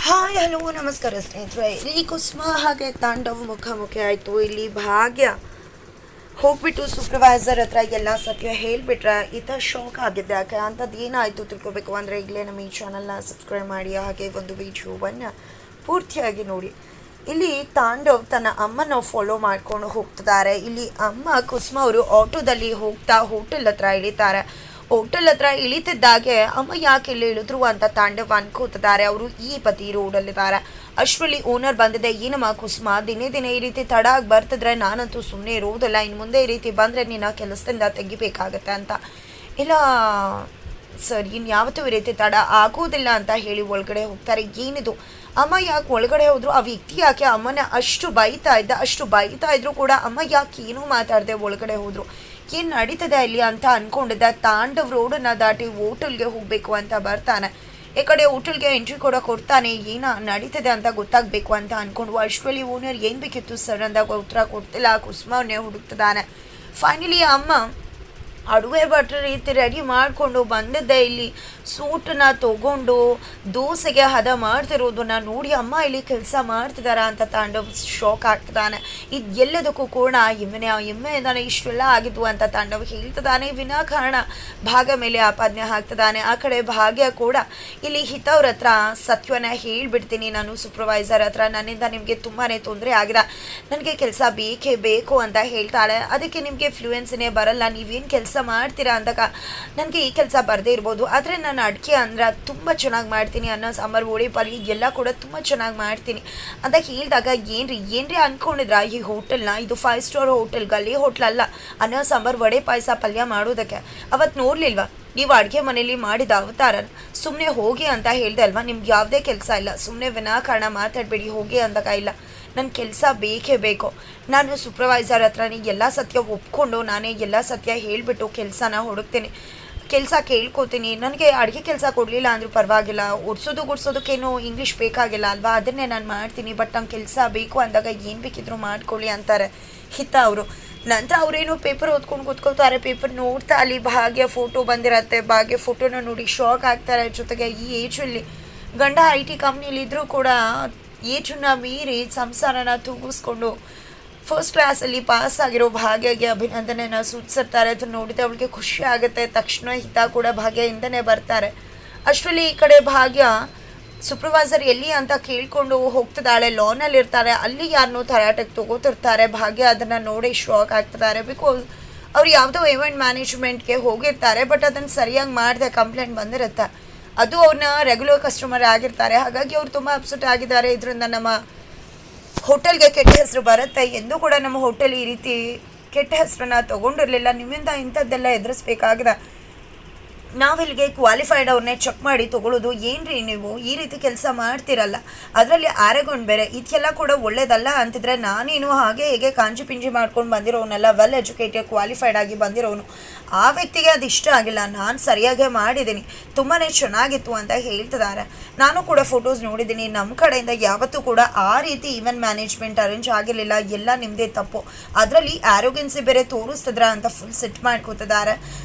Hi hello ನಮಸ್ಕಾರ ಸ್ನೇಹಿತರೆ. ಇಲ್ಲಿ ಕುಸುಮ ಹಾಗೆ ತಾಂಡವ್ ಮುಖಾಮುಖಿ ಆಯಿತು. ಇಲ್ಲಿ ಭಾಗ್ಯ ಹೋಗ್ಬಿಟ್ಟು ಸೂಪರ್ವೈಸರ್ ಹತ್ರ ಎಲ್ಲ ಸತ್ಯ ಹೇಳಿಬಿಟ್ರೆ ಈತ ಶಾಕ್ ಆಗಿದ್ದೆ. ಯಾಕೆ ಅಂಥದ್ದು ಏನಾಯಿತು ತಿಳ್ಕೊಬೇಕು ಅಂದರೆ ಈಗಲೇ ನಮ್ಮ ಈ ಚಾನಲ್ನ ಸಬ್ಸ್ಕ್ರೈಬ್ ಮಾಡಿ ಹಾಗೆ ಒಂದು ವಿಡಿಯೋವನ್ನು ಪೂರ್ತಿಯಾಗಿ ನೋಡಿ. ಇಲ್ಲಿ ತಾಂಡವ್ ತನ್ನ ಅಮ್ಮನ ಫಾಲೋ ಮಾಡ್ಕೊಂಡು ಹೋಗ್ತಿದ್ದಾರೆ. ಇಲ್ಲಿ ಅಮ್ಮ ಕುಸುಮ ಅವರು ಆಟೋದಲ್ಲಿ ಹೋಗ್ತಾ ಹೋಟೆಲ್ ಹತ್ರ ಇಳಿತಾರೆ. ಹೋಟೆಲ್ ಹತ್ರ ಇಳಿತಿದ್ದಾಗೆ ಅಮ್ಮ ಯಾಕೆ ಇಲ್ಲಿ ಇಳಿದ್ರು ಅಂತ ತಾಂಡವ್ ಅನ್ಕೋತಿದ್ದಾರೆ. ಅವರು ಈ ಬದಿ ರೋಡಲ್ಲಿದ್ದಾರೆ. ಅಷ್ಟರಲ್ಲಿ ಓನರ್ ಬಂದಿದೆ. ಏನಮ್ಮ ಕುಸುಮ, ದಿನೇ ದಿನೇ ಈ ರೀತಿ ತಡ ಆಗಿ ಬರ್ತಿದ್ರೆ ನಾನಂತೂ ಸುಮ್ಮನೆ ಇರೋದಿಲ್ಲ, ಇನ್ನು ಮುಂದೆ ಈ ರೀತಿ ಬಂದರೆ ನಿನ್ನ ಕೆಲಸದಿಂದ ತೆಗಿಬೇಕಾಗತ್ತೆ ಅಂತ. ಇಲ್ಲ ಸರ್, ಇನ್ಯಾವತ್ತೂ ಈ ರೀತಿ ತಡ ಆಗೋದಿಲ್ಲ ಅಂತ ಹೇಳಿ ಒಳಗಡೆ ಹೋಗ್ತಾರೆ. ಏನಿದು ಅಮ್ಮ ಯಾಕೆ ಒಳಗಡೆ ಹೋದ್ರು? ಆ ವ್ಯಕ್ತಿ ಯಾಕೆ ಅಮ್ಮನ ಅಷ್ಟು ಬೈತಾ ಇದ್ರು ಕೂಡ ಅಮ್ಮ ಯಾಕೆ ಏನೂ ಮಾತಾಡದೆ ಒಳಗಡೆ ಹೋದ್ರು? ಏನು ನಡೀತದೆ ಅಲ್ಲಿ ಅಂತ ಅಂದ್ಕೊಂಡಿದ್ದ. ತಾಂಡವ್ ರೋಡನ್ನು ದಾಟಿ ಹೋಟೆಲ್ಗೆ ಹೋಗಬೇಕು ಅಂತ ಬರ್ತಾನೆ. ಈ ಕಡೆ ಹೋಟೆಲ್ಗೆ ಎಂಟ್ರಿ ಕೂಡ ಕೊಡ್ತಾನೆ. ಏನೋ ನಡೀತದೆ ಅಂತ ಗೊತ್ತಾಗಬೇಕು ಅಂತ ಅಂದ್ಕೊಂಡು ಅಷ್ಟರಲ್ಲಿ ಓನರ್ ಏನು ಬೇಕಿತ್ತು ಸರ್ ಅಂದಾಗ ಉತ್ತರ ಕೊಡ್ತಿಲ್ಲ. ಕುಸುಮವನ್ನೇ ಹುಡುಕ್ತಿದ್ದಾನೆ. ಫೈನಲಿ ಅಮ್ಮ ಅಡುಗೆ ಭಟ್ರ ರೀತಿ ರೆಡಿ ಮಾಡಿಕೊಂಡು ಬಂದಿದ್ದೆ. ಇಲ್ಲಿ ಸೂಟನ್ನ ತಗೊಂಡು ದೋಸೆಗೆ ಹದ ಮಾಡ್ತಿರೋದನ್ನ ನೋಡಿ ಅಮ್ಮ ಇಲ್ಲಿ ಕೆಲಸ ಮಾಡ್ತಿದಾರ ಅಂತ ತಾಂಡವ್ ಶಾಕ್ ಆಗ್ತಿದ್ದಾನೆ. ಇದು ಎಲ್ಲದಕ್ಕೂ ಕೂಡ ಎಮ್ಮೆ ಇದ್ದಾನೆ, ಇಷ್ಟೆಲ್ಲ ಆಗಿದ್ವು ಅಂತ ತಾಂಡವ್ ಹೇಳ್ತಿದ್ದಾನೆ. ವಿನಾಕಾರಣ ಭಾಗ್ಯ ಮೇಲೆ ಆಪಾದನೆ ಹಾಕ್ತಿದ್ದಾನೆ. ಆ ಕಡೆ ಭಾಗ್ಯ ಕೂಡ ಇಲ್ಲಿ ಹಿತವ್ರ ಹತ್ರ ಸತ್ಯವನ್ನ ಹೇಳ್ಬಿಡ್ತೀನಿ, ನಾನು ಸೂಪರ್ವೈಸರ್ ಹತ್ರ ನನ್ನಿಂದ ನಿಮಗೆ ತುಂಬಾ ತೊಂದರೆ ಆಗಿದೆ, ನನಗೆ ಕೆಲಸ ಬೇಕೇ ಬೇಕು ಅಂತ ಹೇಳ್ತಾಳೆ. ಅದಕ್ಕೆ ನಿಮಗೆ ಫ್ಲೂಯೆನ್ಸಿನೇ ಬರಲ್ಲ, ನೀವೇನು ಕೆಲಸ ಮಾಡ್ತೀರಾ ಅಂದಾಗ ನನಗೆ ಈ ಕೆಲಸ ಬರದೇ ಇರ್ಬೋದು, ಆದರೆ ನಾನು ಅಡುಗೆ ಅಂದ್ರೆ ತುಂಬ ಚೆನ್ನಾಗಿ ಮಾಡ್ತೀನಿ, ಅನ್ನ ಸಾಂಬಾರು ಓಡಿ ಪಾಲಿ ಎಲ್ಲ ಕೂಡ ತುಂಬ ಚೆನ್ನಾಗಿ ಮಾಡ್ತೀನಿ ಅಂತ ಹೇಳಿದಾಗ ಏನ್ರಿ ಅಂದ್ಕೊಂಡಿದ್ರ ಈ ಹೋಟೆಲ್ನ? ಇದು 5 ಸ್ಟಾರ್ ಹೋಟೆಲ್, ಗಲ್ಲಿ ಹೋಟ್ಲ್ ಅಲ್ಲ. ಅನ್ನ ಸಾಂಬಾರು ವಡೆ ಪಾಯಸ ಪಲ್ಯ ಮಾಡೋದಕ್ಕೆ ಅವತ್ತು ನೋಡಲಿಲ್ವಾ ನೀವು ಅಡುಗೆ ಮನೇಲಿ ಮಾಡಿದ ಅವತಾರ? ಸುಮ್ಮನೆ ಹೋಗಿ ಅಂತ ಹೇಳ್ದೆ ಅಲ್ವಾ? ನಿಮ್ಗೆ ಯಾವುದೇ ಕೆಲಸ ಇಲ್ಲ, ಸುಮ್ಮನೆ ವಿನಾಕಾರಣ ಮಾತಾಡಬೇಡಿ ಹೋಗಿ ಅಂದಾಗ ಇಲ್ಲ, ನನ್ನ ಕೆಲಸ ಬೇಕೇ ಬೇಕು, ನಾನು ಸೂಪರ್ವೈಸರ್ ಹತ್ರನೇ ಎಲ್ಲ ಸತ್ಯ ಒಪ್ಕೊಂಡು ನಾನೇ ಎಲ್ಲ ಸತ್ಯ ಹೇಳಿಬಿಟ್ಟು ಕೆಲಸನ ಹುಡುಕ್ತೀನಿ, ಕೆಲಸ ಕೇಳ್ಕೊತೀನಿ. ನನಗೆ ಅಡುಗೆ ಕೆಲಸ ಕೊಡಲಿಲ್ಲ ಅಂದರೂ ಪರವಾಗಿಲ್ಲ, ಗುಡ್ಸೋದಕ್ಕೇನು ಇಂಗ್ಲೀಷ್ ಬೇಕಾಗಿಲ್ಲ ಅಲ್ವಾ, ಅದನ್ನೇ ನಾನು ಮಾಡ್ತೀನಿ, ಬಟ್ ನಂಗೆ ಕೆಲಸ ಬೇಕು ಅಂದಾಗ ಏನು ಬೇಕಿದ್ರು ಮಾಡ್ಕೊಳ್ಳಿ ಅಂತಾರೆ ಹಿತ ಅವರು. ನಂತರ ಅವರೇನು ಪೇಪರ್ ಓದ್ಕೊಂಡು ಕೂತ್ಕೊಳ್ತಾರೆ. ಪೇಪರ್ ನೋಡ್ತಾ ಅಲ್ಲಿ ಭಾಗ್ಯ ಫೋಟೋ ಬಂದಿರತ್ತೆ. ಭಾಗ್ಯ ಫೋಟೋನ ನೋಡಿ ಶಾಕ್ ಆಗ್ತಾರೆ. ಜೊತೆಗೆ ಈ ಏಜಲ್ಲಿ ಗಂಡ IT ಕಂಪ್ನಿಲಿ ಇದ್ದರೂ ಕೂಡ ಏಜನ್ನ ಮೀರಿ ಸಂಸಾರನ ತೂಗಿಸ್ಕೊಂಡು ಫಸ್ಟ್ ಕ್ಲಾಸಲ್ಲಿ ಪಾಸ್ ಆಗಿರೋ ಭಾಗ್ಯಗೆ ಅಭಿನಂದನೆನ ಸೂಚಿಸಿರ್ತಾರೆ. ಅದನ್ನು ನೋಡಿದ್ರೆ ಅವಳಿಗೆ ಖುಷಿ ಆಗುತ್ತೆ. ತಕ್ಷಣ ಹಿತ ಕೂಡ ಭಾಗ್ಯದಿಂದನೇ ಬರ್ತಾರೆ. ಅಷ್ಟರಲ್ಲಿ ಈ ಕಡೆ ಭಾಗ್ಯ ಸೂಪರ್ವೈಸರ್ ಎಲ್ಲಿ ಅಂತ ಕೇಳ್ಕೊಂಡು ಹೋಗ್ತಿದ್ದಾಳೆ. ಲಾನಲ್ಲಿ ಇರ್ತಾರೆ. ಅಲ್ಲಿ ಯಾರನ್ನೋ ತರಾಟೆಗೆ ತಗೋತಿರ್ತಾರೆ. ಭಾಗ್ಯ ಅದನ್ನು ನೋಡಿ ಶಾಕ್ ಆಗ್ತಿದ್ದಾರೆ. ಬಿಕಾಸ್ ಅವ್ರು ಯಾವುದೋ ಇವೆಂಟ್ ಮ್ಯಾನೇಜ್ಮೆಂಟ್ಗೆ ಹೋಗಿರ್ತಾರೆ, ಬಟ್ ಅದನ್ನು ಸರಿಯಾಗಿ ಮಾಡಿದೆ ಕಂಪ್ಲೇಂಟ್ ಬಂದಿರುತ್ತೆ. ಅದು ಅವ್ರನ್ನ ರೆಗ್ಯುಲರ್ ಕಸ್ಟಮರ್ ಆಗಿರ್ತಾರೆ. ಹಾಗಾಗಿ ಅವ್ರು ತುಂಬ ಅಪ್ಸೆಟ್ ಆಗಿದ್ದಾರೆ. ಇದರಿಂದ ನಮ್ಮ ಹೋಟೆಲ್ಗೆ ಕೆಟ್ಟ ಹೆಸರು ಬರುತ್ತೆ. ಎಂದೂ ಕೂಡ ನಮ್ಮ ಹೋಟೆಲ್ ಈ ರೀತಿ ಕೆಟ್ಟ ಹೆಸರನ್ನ ತೊಗೊಂಡಿರಲಿಲ್ಲ, ನಿಮ್ಮಿಂದ ಇಂಥದ್ದೆಲ್ಲ ಎದುರಿಸ್ಬೇಕಾಗಿದೆ. ನಾವಿಲ್ಲಿಗೆ ಕ್ವಾಲಿಫೈಡ್ ಅವ್ರನ್ನೇ ಚೆಕ್ ಮಾಡಿ ತೊಗೊಳ್ಳೋದು. ಏನ್ರಿ ನೀವು ಈ ರೀತಿ ಕೆಲಸ ಮಾಡ್ತಿರಲ್ಲ, ಅದರಲ್ಲಿ ಆರೆಗೊಂಡು ಬೇರೆ, ಇದಕ್ಕೆಲ್ಲ ಕೂಡ ಒಳ್ಳೇದಲ್ಲ ಅಂತಿದ್ರೆ ನಾನೇನು ಹಾಗೆ ಹೇಗೆ ಕಾಂಜಿ ಪಿಂಜಿ ಮಾಡ್ಕೊಂಡು ಬಂದಿರೋನಲ್ಲ, ವೆಲ್ ಎಜುಕೇಟೆಡ್ ಕ್ವಾಲಿಫೈಡ್ ಆಗಿ ಬಂದಿರೋನು. ಆ ವ್ಯಕ್ತಿಗೆ ಅದು ಇಷ್ಟ ಆಗಿಲ್ಲ, ನಾನು ಸರಿಯಾಗೇ ಮಾಡಿದ್ದೀನಿ, ತುಂಬಾ ಚೆನ್ನಾಗಿತ್ತು ಅಂತ ಹೇಳ್ತಿದ್ದಾರೆ. ನಾನು ಕೂಡ ಫೋಟೋಸ್ ನೋಡಿದ್ದೀನಿ. ನಮ್ಮ ಕಡೆಯಿಂದ ಯಾವತ್ತೂ ಕೂಡ ಆ ರೀತಿ ಈವೆಂಟ್ ಮ್ಯಾನೇಜ್ಮೆಂಟ್ ಅರೇಂಜ್ ಆಗಿರಲಿಲ್ಲ, ಎಲ್ಲ ನಿಮ್ಮದೇ ತಪ್ಪು, ಅದರಲ್ಲಿ ಆರೋಗ್ಯನ್ಸಿ ಬೇರೆ ತೋರಿಸ್ತಿದ್ರ ಅಂತ ಫುಲ್ ಸೆಟ್ ಮಾಡ್ಕೋತಿದ್ದಾರೆ.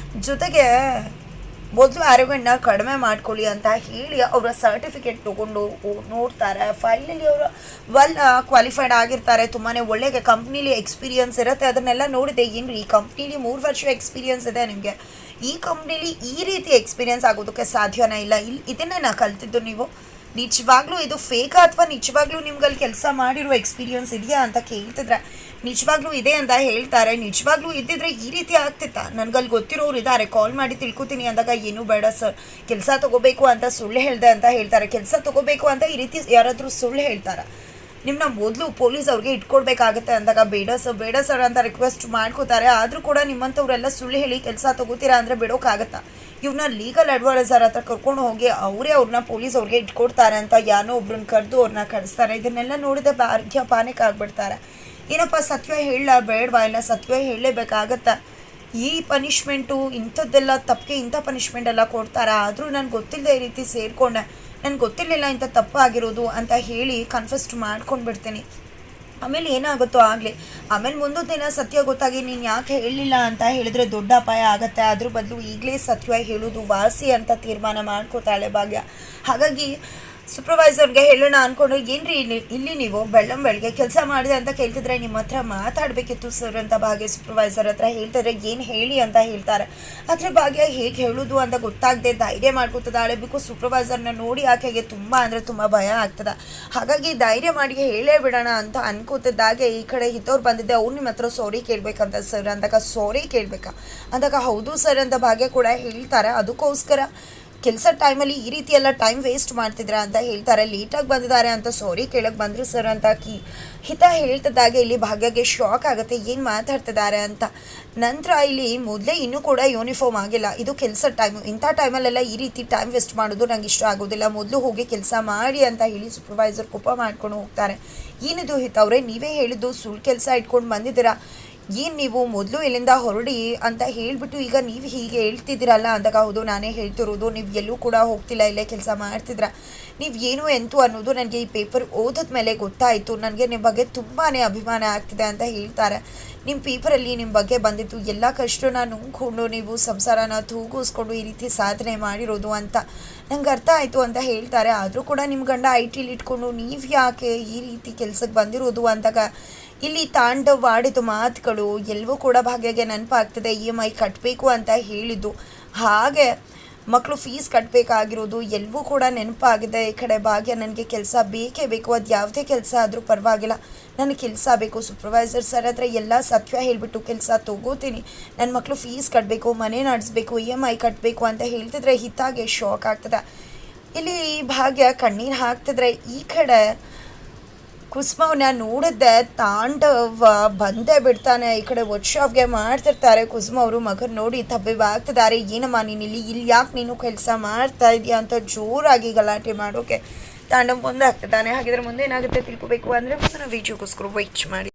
ಜೊತೆಗೆ ಮೊದಲು ಆರೋಗ್ಯನ ಕಡಿಮೆ ಮಾಡ್ಕೊಳ್ಳಿ ಅಂತ ಹೇಳಿ ಅವರ ಸರ್ಟಿಫಿಕೇಟ್ ತೊಗೊಂಡು ನೋಡ್ತಾರೆ. ಫೈನಲಿ ಅವರು ವೆಲ್ ಕ್ವಾಲಿಫೈಡ್ ಆಗಿರ್ತಾರೆ. ತುಂಬಾ ಒಳ್ಳೆ ಕಂಪ್ನೀಲಿ ಎಕ್ಸ್ಪೀರಿಯನ್ಸ್ ಇರುತ್ತೆ. ಅದನ್ನೆಲ್ಲ ನೋಡಿದೆ. ಏನು ಈ ಕಂಪ್ನೀಲಿ 3 ವರ್ಷ ಎಕ್ಸ್ಪೀರಿಯನ್ಸ್ ಇದೆ ನಿಮಗೆ, ಈ ಕಂಪ್ನೀಲಿ ಈ ರೀತಿ ಎಕ್ಸ್ಪೀರಿಯನ್ಸ್ ಆಗೋದಕ್ಕೆ ಸಾಧ್ಯನೇ ಇಲ್ಲ. ಇದನ್ನೇ ನಾ ಕಲ್ತಿದ್ದು. ನೀವು ನಿಜವಾಗ್ಲೂ ಇದು ಫೇಕಾ ಅಥವಾ ನಿಜವಾಗ್ಲೂ ನಿಮ್ಗಲ್ಲಿ ಕೆಲಸ ಮಾಡಿರೋ ಎಕ್ಸ್ಪೀರಿಯನ್ಸ್ ಇದೆಯಾ ಅಂತ ಕೇಳ್ತಿದ್ರೆ ನಿಜವಾಗ್ಲೂ ಇದೆ ಅಂತ ಹೇಳ್ತಾರೆ. ನಿಜವಾಗ್ಲೂ ಇದ್ದಿದ್ರೆ ಈ ರೀತಿ ಆಗ್ತಿತ್ತಾ? ನನಗಲ್ಲಿ ಗೊತ್ತಿರೋರು ಇದ್ದಾರೆ, ಕಾಲ್ ಮಾಡಿ ತಿಳ್ಕೊತೀನಿ ಅಂದಾಗ ಏನೂ ಬೇಡ ಸರ್, ಕೆಲಸ ತೊಗೋಬೇಕು ಅಂತ ಸುಳ್ಳು ಹೇಳಿದೆ ಅಂತ ಹೇಳ್ತಾರೆ. ಕೆಲಸ ತೊಗೋಬೇಕು ಅಂತ ಈ ರೀತಿ ಯಾರಾದರೂ ಸುಳ್ಳು ಹೇಳ್ತಾರೆ? ನಿಮ್ಮನ್ನ ಮೊದಲು ಪೊಲೀಸ್ ಅವ್ರಿಗೆ ಇಟ್ಕೊಡ್ಬೇಕಾಗತ್ತೆ ಅಂದಾಗ ಬೇಡ ಸರ್ ಅಂತ ರಿಕ್ವೆಸ್ಟ್ ಮಾಡ್ಕೋತಾರೆ. ಆದರೂ ಕೂಡ ನಿಮ್ಮಂಥವ್ರೆಲ್ಲ ಸುಳ್ಳು ಹೇಳಿ ಕೆಲಸ ತೊಗೋತೀರಾ ಅಂದರೆ ಬಿಡೋಕ್ಕಾಗತ್ತಾ? ಇವ್ರನ್ನ ಲೀಗಲ್ ಅಡ್ವೈಸರ್ ಹತ್ರ ಕರ್ಕೊಂಡು ಹೋಗಿ ಅವರೇ ಅವ್ರನ್ನ ಪೊಲೀಸ್ ಅವ್ರಿಗೆ ಇಟ್ಕೊಡ್ತಾರೆ ಅಂತ ಯಾರೋ ಒಬ್ರನ್ನ ಕರೆದು ಅವ್ರನ್ನ ಕಳಿಸ್ತಾರೆ. ಇದನ್ನೆಲ್ಲ ನೋಡಿದ್ರೆ ಭಾಗ್ಯ ಪಾನಿಕ್ ಆಗಿಬಿಡ್ತಾರೆ. ಏನಪ್ಪ ಸತ್ಯ ಹೇಳಲ್ಲ ಬೇಡವಾ? ಇಲ್ಲ ಸತ್ಯ ಹೇಳಲೇಬೇಕಾಗತ್ತಾ? ಈ ಪನಿಷ್ಮೆಂಟು ಇಂಥದ್ದೆಲ್ಲ ತಪ್ಪಿಗೆ ಇಂಥ ಪನಿಷ್ಮೆಂಟ್ ಎಲ್ಲ ಕೊಡ್ತಾರಾ? ಆದರೂ ನನಗೆ ಗೊತ್ತಿಲ್ಲದೆ ಈ ರೀತಿ ಸೇರಿಕೊಂಡೆ, ನನಗೆ ಗೊತ್ತಿರಲಿಲ್ಲ ಇಂಥ ತಪ್ಪಾಗಿರೋದು ಅಂತ ಹೇಳಿ ಕನ್ಫೆಸ್ಟ್ ಮಾಡ್ಕೊಂಡು ಬಿಡ್ತೀನಿ. ಆಮೇಲೆ ಏನಾಗುತ್ತೋ ಆಗಲಿ, ಆಮೇಲೆ ಮುಂದೊಂದು ದಿನ ಸತ್ಯ ಗೊತ್ತಾಗಿ ನೀನು ಯಾಕೆ ಹೇಳಲಿಲ್ಲ ಅಂತ ಹೇಳಿದ್ರೆ ದೊಡ್ಡ ಅಪಾಯ ಆಗುತ್ತೆ. ಅದ್ರ ಬದಲು ಈಗಲೇ ಸತ್ಯ ಹೇಳೋದು ವಾಸಿ ಅಂತ ತೀರ್ಮಾನ ಮಾಡ್ಕೋತಾಳೆ ಭಾಗ್ಯ. ಹಾಗಾಗಿ ಸೂಪರ್ವೈಸರ್ಗೆ ಹೇಳೋಣ ಅನ್ಕೊಂಡು ಏನ್ರಿ ಇಲ್ಲಿ ನೀವು ಬೆಳಗ್ಗೆ ಕೆಲಸ ಮಾಡಿದೆ ಅಂತ ಕೇಳ್ತಿದ್ರೆ ನಿಮ್ಮ ಹತ್ರ ಮಾತಾಡಬೇಕಿತ್ತು ಸರ್ ಅಂತ ಭಾಗ್ಯ ಸೂಪರ್ವೈಸರ್ ಹತ್ರ ಹೇಳ್ತಿದ್ರೆ ಏನು ಹೇಳಿ ಅಂತ ಹೇಳ್ತಾರೆ. ಆದರೆ ಭಾಗ್ಯ ಹೇಗೆ ಹೇಳೋದು ಅಂತ ಗೊತ್ತಾಗದೆ ಧೈರ್ಯ ಮಾಡ್ಕೊತದಾಳೆ. ಬಿಕಾಸ್ ಸೂಪರ್ವೈಸರ್ನ ನೋಡಿ ಆಕೆಗೆ ತುಂಬ ಅಂದರೆ ತುಂಬ ಭಯ ಆಗ್ತದೆ. ಹಾಗಾಗಿ ಧೈರ್ಯ ಮಾಡಿ ಹೇಳೇ ಬಿಡೋಣ ಅಂತ ಅನ್ಕೋತಿದ್ದಾಗೆ ಈ ಕಡೆ ಹಿತವ್ರು ಬಂದಿದ್ದೆ. ಅವ್ರು ನಿಮ್ಮ ಹತ್ರ ಸಾರಿ ಕೇಳಬೇಕಂತ ಸರ್ ಅಂದಾಗ ಸಾರಿ ಕೇಳಬೇಕಾ ಅಂದಾಗ ಹೌದು ಸರ್ ಅಂತ ಭಾಗ್ಯ ಕೂಡ ಹೇಳ್ತಾರೆ. ಅದಕ್ಕೋಸ್ಕರ ಕೆಲಸ ಟೈಮಲ್ಲಿ ಈ ರೀತಿ ಎಲ್ಲ ಟೈಮ್ ವೇಸ್ಟ್ ಮಾಡ್ತಿದ್ರ ಅಂತ ಹೇಳ್ತಾರೆ. ಲೇಟಾಗಿ ಬಂದಿದ್ದಾರೆ ಅಂತ ಸಾರಿ ಕೇಳಕ್ಕೆ ಬಂದರು ಸರ್ ಅಂತ ಹಿತ ಹೇಳ್ತಿದ್ದಾಗೆ ಇಲ್ಲಿ ಭಾಗ್ಯಗೆ ಶಾಕ್ ಆಗುತ್ತೆ, ಏನು ಮಾತಾಡ್ತಿದ್ದಾರೆ ಅಂತ. ನಂತರ ಇಲ್ಲಿ ಮೊದಲೇ ಇನ್ನೂ ಕೂಡ ಯೂನಿಫಾರ್ಮ್ ಆಗಿಲ್ಲ, ಇದು ಕೆಲಸ ಟೈಮು, ಇಂಥ ಟೈಮಲ್ಲೆಲ್ಲ ಈ ರೀತಿ ಟೈಮ್ ವೇಸ್ಟ್ ಮಾಡೋದು ನಂಗೆ ಇಷ್ಟ ಆಗೋದಿಲ್ಲ, ಮೊದಲು ಹೋಗಿ ಕೆಲಸ ಮಾಡಿ ಅಂತ ಹೇಳಿ ಸೂಪರ್ವೈಸರ್ ಕೋಪ ಮಾಡ್ಕೊಂಡು ಹೋಗ್ತಾರೆ. ಏನಿದು ಹಿತವ್ರೆ, ನೀವೇ ಹೇಳಿದ್ದು ಸುಳ್ಳು ಕೆಲಸ ಇಟ್ಕೊಂಡು ಬಂದಿದ್ದೀರಾ, ಏನು ನೀವು ಮೊದಲು ಇಲ್ಲಿಂದ ಹೊರಡಿ ಅಂತ ಹೇಳಿಬಿಟ್ಟು ಈಗ ನೀವು ಹೀಗೆ ಹೇಳ್ತಿದ್ದೀರಲ್ಲ ಅಂದಾಗ ಹೌದು ನಾನೇ ಹೇಳ್ತಿರೋದು, ನೀವು ಎಲ್ಲೂ ಕೂಡ ಹೋಗ್ತಿಲ್ಲ, ಇಲ್ಲೇ ಕೆಲಸ ಮಾಡ್ತಿದ್ರ, ನೀವು ಏನು ಎಂತು ಅನ್ನೋದು ನನಗೆ ಈ ಪೇಪರ್ ಓದಿದ ಮೇಲೆ ಗೊತ್ತಾಯಿತು, ನನಗೆ ನಿಮ್ಮ ಬಗ್ಗೆ ತುಂಬಾ ಅಭಿಮಾನ ಆಗ್ತಿದೆ ಅಂತ ಹೇಳ್ತಾರೆ. ನಿಮ್ಮ ಪೇಪರಲ್ಲಿ ನಿಮ್ಮ ಬಗ್ಗೆ ಬಂದಿತ್ತು, ಎಲ್ಲ ಕಷ್ಟನ ನುಂಗ್ಕೊಂಡು ನೀವು ಸಂಸಾರನ ತೂಗಿಸ್ಕೊಂಡು ಈ ರೀತಿ ಸಾಧನೆ ಮಾಡಿರೋದು ಅಂತ ನಂಗೆ ಅರ್ಥ ಆಯಿತು ಅಂತ ಹೇಳ್ತಾರೆ. ಆದರೂ ಕೂಡ ನಿಮ್ಮ ಗಂಡ IT ಇಟ್ಕೊಂಡು ನೀವು ಯಾಕೆ ಈ ರೀತಿ ಕೆಲಸಕ್ಕೆ ಬಂದಿರೋದು ಅಂದಾಗ ಇಲ್ಲಿ ತಾಂಡವಾಡಿದ ಮಾತುಗಳು ಎಲ್ಲವೂ ಕೂಡ ಭಾಗ್ಯಗೆ ನೆನಪಾಗ್ತದೆ. EMI ಕಟ್ಟಬೇಕು ಅಂತ ಹೇಳಿದ್ದು, ಹಾಗೆ ಮಕ್ಕಳು ಫೀಸ್ ಕಟ್ಟಬೇಕಾಗಿರೋದು ಎಲ್ಲವೂ ಕೂಡ ನೆನಪಾಗಿದೆ. ಈ ಕಡೆ ಭಾಗ್ಯ ನನಗೆ ಕೆಲಸ ಬೇಕೇ ಬೇಕು, ಅದು ಯಾವುದೇ ಕೆಲಸ ಆದರೂ ಪರವಾಗಿಲ್ಲ, ನನಗೆ ಕೆಲಸ ಬೇಕು, ಸೂಪರ್ವೈಸರ್ ಸರ್ ಹತ್ರ ಎಲ್ಲ ಸತ್ಯ ಹೇಳಿಬಿಟ್ಟು ಕೆಲಸ ತೊಗೋತೀನಿ, ನನ್ನ ಮಕ್ಕಳು ಫೀಸ್ ಕಟ್ಟಬೇಕು, ಮನೆ ನಡೆಸಬೇಕು, EMI ಕಟ್ಟಬೇಕು ಅಂತ ಹೇಳ್ತಿದ್ರೆ ಹಿತಾಗೆ ಶಾಕ್ ಆಗ್ತದೆ. ಇಲ್ಲಿ ಭಾಗ್ಯ ಕಣ್ಣೀರು ಹಾಕ್ತಿದ್ರೆ ಈ ಕಡೆ ಕುಸುಮವನ್ನ ನೋಡಿದ್ದೆ ತಾಂಡವ ಬಂದೇ ಬಿಡ್ತಾನೆ. ಈ ಕಡೆ ವರ್ಕ್ಶಾಪ್ಗೆ ಮಾಡ್ತಿರ್ತಾರೆ. ಕುಸುಮ ಅವರು ಮಗನ ನೋಡಿ ತಬ್ಬಿವಾಗ್ತಿದ್ದಾರೆ. ಏನಮ್ಮ ನೀನು ಇಲ್ಲಿ ಯಾಕೆ ನೀನು ಕೆಲಸ ಮಾಡ್ತಾ ಇದೆಯಾ ಅಂತ ಜೋರಾಗಿ ಗಲಾಟೆ ಮಾಡೋಕೆ ತಾಂಡವ ಮುಂದೆ ಆಗ್ತಿದ್ದಾನೆ. ಹಾಗಿದ್ರೆ ಮುಂದೆ ಏನಾಗುತ್ತೆ ತಿಳ್ಕೊಬೇಕು ಅಂದರೆ ಮುಂದಿನ ವೀಡಿಯೋಗೋಸ್ಕರ ವೆಯ್ಟ್ ಮಾಡಿ.